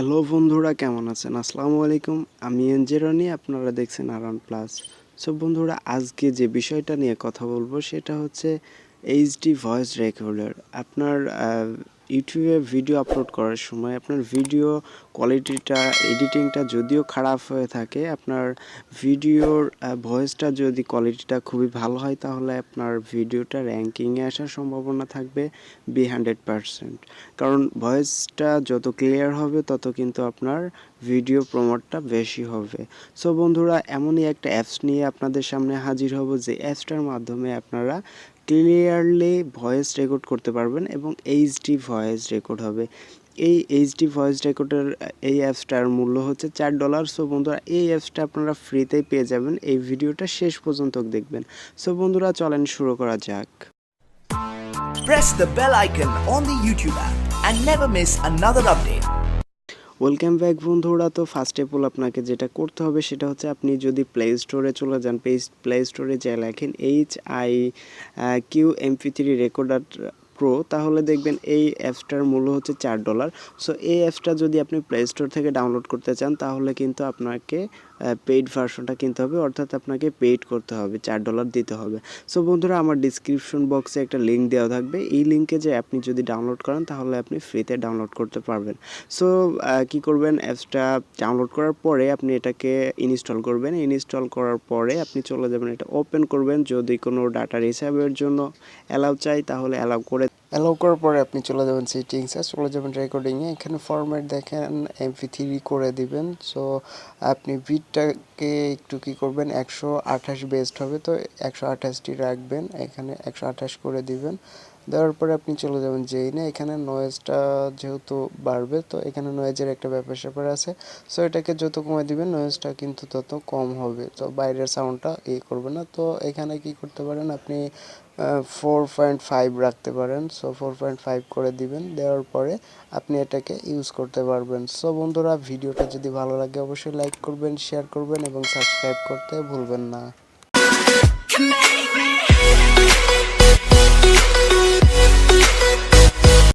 Hello বন্ধুরা, কেমন আছেন? আসসালামু আলাইকুম। আমি এনজেরনি, আপনারা দেখছেন ROnePlus। সো বন্ধুরা, আজকে যে বিষয়টা নিয়ে কথা বলবো সেটা হচ্ছে এইচডি ভয়েস রেকর্ডার। আপনার ইউটিউবে ভিডিও আপলোড করার সময় আপনার ভিডিও কোয়ালিটিটা, এডিটিংটা যদিও খারাপ হয়ে থাকে, আপনার ভিডিওর ভয়েসটা যদি কোয়ালিটিটা খুবই ভালো হয় তাহলে আপনার ভিডিওটা র্যাঙ্কিংয়ে আসার সম্ভাবনা থাকবে 100%। কারণ ভয়েসটা যত ক্লিয়ার হবে তত কিন্তু আপনার ভিডিও প্রমোটটা বেশি হবে। সো বন্ধুরা, এমনই একটা অ্যাপস নিয়ে আপনাদের সামনে হাজির হব যে অ্যাপসটার মাধ্যমে আপনারা ক্লিয়ারলি ভয়েস রেকর্ড করতে পারবেন এবং এইচডি ভয়েস রেকর্ড হবে। এই এইচডি ভয়েস রেকর্ডের এই অ্যাপসটার মূল্য হচ্ছে $4। সো বন্ধুরা, এই অ্যাপসটা আপনারা ফ্রিতেই পেয়ে যাবেন। এই ভিডিওটা শেষ পর্যন্ত দেখবেন। সো বন্ধুরা, চলেন শুরু করা যাক। Press the bell icon on the YouTube app and never miss another update. Welcome back বন্ধুরা। তো ফার্স্ট অফ অল আপনাকে যেটা করতে হবে সেটা হচ্ছে আপনি যদি প্লে স্টোরে চলে যান, প্লে স্টোরে যা লেখেন HIQMP3 রেকর্ডার প্রো, তাহলে দেখবেন এই অ্যাপসটার মূল্য হচ্ছে $4। সো এই অ্যাপসটা যদি আপনি প্লে স্টোর থেকে ডাউনলোড করতে চান তাহলে কিন্তু আপনাকে পেইড ভার্সনটা কিনতে হবে, অর্থাৎ আপনাকে পেইড করতে হবে, $4 দিতে হবে। সো বন্ধুরা, আমার ডিসক্রিপশন বক্সে একটা লিঙ্ক দেওয়া থাকবে। এই লিঙ্কে যে আপনি যদি ডাউনলোড করেন তাহলে আপনি ফ্রিতে ডাউনলোড করতে পারবেন। সো কি করবেন, অ্যাপসটা ডাউনলোড করার পরে আপনি এটাকে ইনস্টল করবেন। ইনস্টল করার পরে আপনি চলে যাবেন, এটা ওপেন করবেন। যদি কোনো ডাটা রিসার্ভের জন্য অ্যালাউ চাই তাহলে অ্যালাউ করার পরে আপনি চলে যাবেন সেটিংসে, চলে যাবেন রেকর্ডিংয়ে। এখানে ফরম্যাট দেখেন MP3 করে দিবেন। সো আপনি বিটটাকে একটু কি করবেন, 128 বেস্ট হবে, তো 128টি রাখবেন। এখানে 128 করে দিবেন। দেওয়ার পরে আপনি চলে যাবেন যেইনে, এখানে নয়েজটা যেহেতু বাড়বে তো এখানে নয়েজের একটা ব্যাপার স্যাপার আছে। সো এটাকে যত কমে দিবেন নয়েজটা কিন্তু তত কম হবে, তো বাইরের সাউন্ডটা করবে না। তো এখানে কি করতে পারেন, আপনি 4.5 রাখতে পারেন। সো 4.5 করে দিবেন। দেওয়ার পরে আপনি এটাকে ইউজ করতে পারবেন। সো বন্ধুরা, ভিডিওটা যদি ভালো লাগে অবশ্যই লাইক করবেন, শেয়ার করবেন এবং সাবস্ক্রাইব করতে ভুলবেন না।